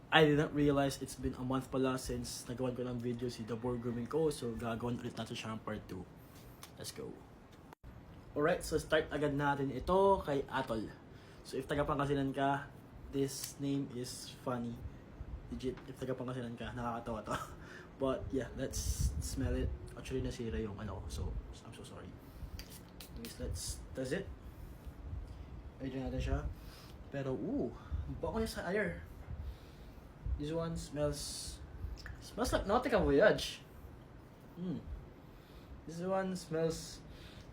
I didn't realize it's been a month pala since nagawan ko ng video si The Board Grooming ko. So, gagawin ulit natin siya ng part 2. Let's go. Alright, so start agad natin ito kay Atol. So, if taga-Pangasinan ka, this name is funny. Legit, if taga-Pangasinan ka, nakakatawa to. But, yeah, let's smell it. Actually, nasira yung ano, so I'm so sorry. Anyways, that's it. Medyo natin siya. Pero, bako niya sa air. This one smells like Nautica Voyage. This one smells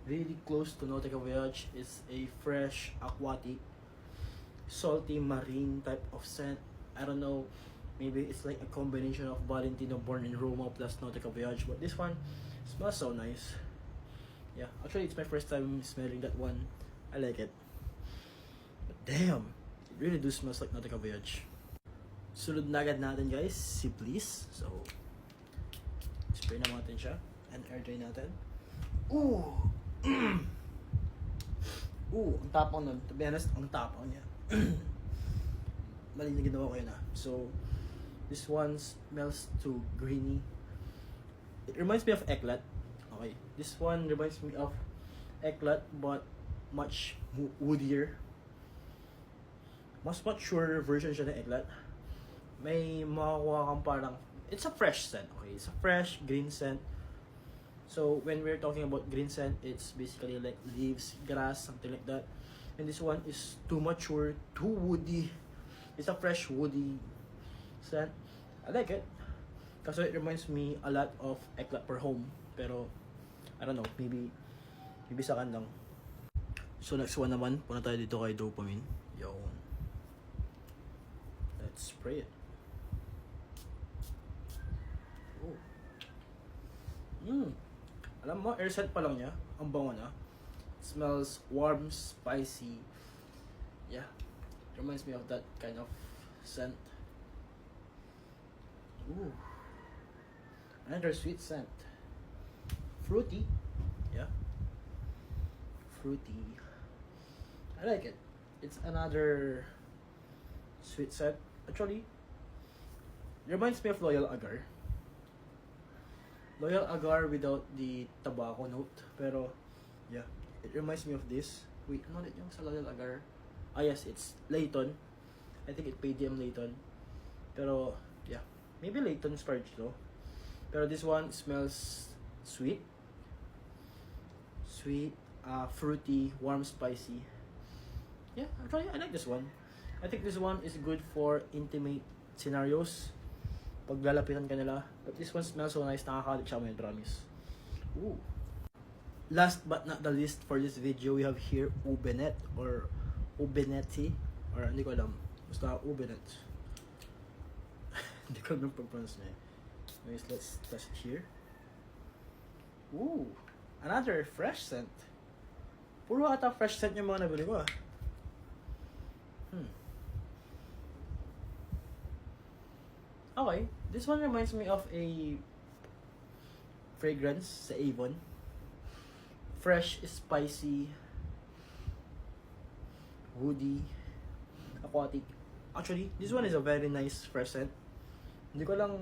really close to Nautica Voyage. It's a fresh, aquatic, salty, marine type of scent. I don't know, maybe it's like a combination of Valentino Born in Roma plus Nautica Voyage. But this one smells so nice. Yeah, actually it's my first time smelling that one. I like it. But damn, it really do smells like Nautica Voyage. Sunod na agad natin guys, si Bliss. So, spray na natin siya. And air dry natin. Ang tapang nun. To be honest, ang tapang niya. Mali na ginawa ko yun So, this one smells too greeny. It reminds me of Eclat. Okay, this one reminds me of Eclat but much woodier. Mas mature version siya ng Eclat. May makakuha kang parang, it's a fresh scent, okay? It's a fresh green scent. So, when we're talking about green scent, it's basically like leaves, grass, something like that. And this one is too mature, too woody. It's a fresh woody scent. I like it. Kasi it reminds me a lot of Eclat per Home. Pero, I don't know, maybe sa akin lang. So, next one naman, punta tayo dito kay Dopamine. Yun. Let's spray it. Alam mo, air scent pa lang niya. Ang bango niya. It smells warm, spicy. Yeah. It reminds me of that kind of scent. Another sweet scent. Fruity. Yeah. Fruity. I like it. It's another sweet scent. Actually, it reminds me of Loyal Agar. Loyal Agar without the tobacco note. Pero, yeah, it reminds me of this. Wait, ano ulit yung sa Loyal Agar? Yes, it's Layton. I think it PDM Layton. Pero, yeah, maybe Layton Sparge though. Pero this one smells sweet. Sweet, fruity, warm, spicy. Yeah, actually, I like this one. I think this one is good for intimate scenarios. Pag lalapitan ka nila. But this one smells so nice. Nakakalit siya, may promise. Last but not the least for this video, we have here Ubenet or Ubenetti. Or hindi ko alam. Basta Ubenet. Hindi ko alam pag-pronounce niya. Anyways, let's test it here. Another fresh scent. Puro ata fresh scent yung mga nabili ko Okay, this one reminds me of a fragrance sa Avon. Fresh, spicy, woody, aquatic. Actually, this one is a very nice fresh scent. Hindi ko lang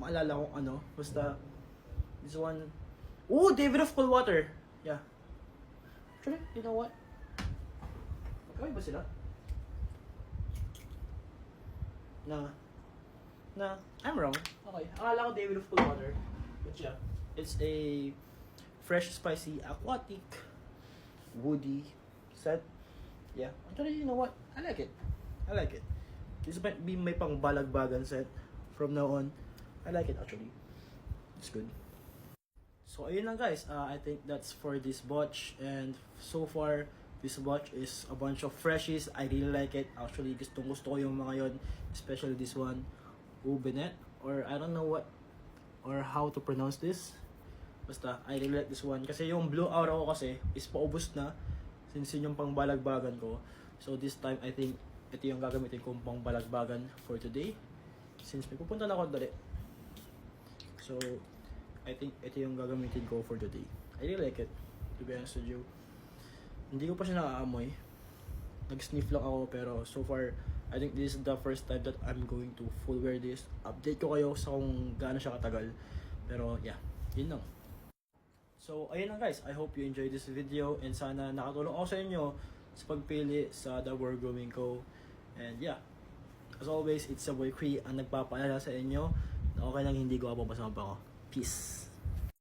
maalala kung ano. Basta, this one... David of Cool Water! Yeah. Actually, you know what? Magkaway ba sila? I'm wrong. Okay, akala ko David of Cool Water. But yeah, it's a fresh, spicy, aquatic, woody scent. Yeah, actually, you know what? I like it. This might be my pang balagbagan scent from now on. I like it actually. It's good. So ayun lang guys. I think that's for this batch. And so far, this batch is a bunch of freshies. I really like it. Actually, gusto ko yung mga yon, especially this one. Ubenet, or I don't know what or how to pronounce this. Basta, I really like this one. Kasi yung Blue Aura ko kasi is paubos na since yun yung pang balagbagan ko. So this time, I think ito yung gagamitin kong pang balagbagan for today. Since may pupunta na ako dali. So, I think ito yung gagamitin ko for today. I really like it, to be honest with you. Hindi ko pa siya nakaamoy. Nag-sniff lang ako pero so far, I think this is the first time that I'm going to full wear this. Update ko kayo sa kung gaano siya katagal. Pero yeah, yun lang. So, ayun lang guys. I hope you enjoyed this video and sana nakatulong ako sa inyo sa pagpili sa The War Grooming Co. And yeah, as always, it's a boy Cree ang nagpapaalala sa inyo na okay lang hindi ko mapapasama pa ako. Peace!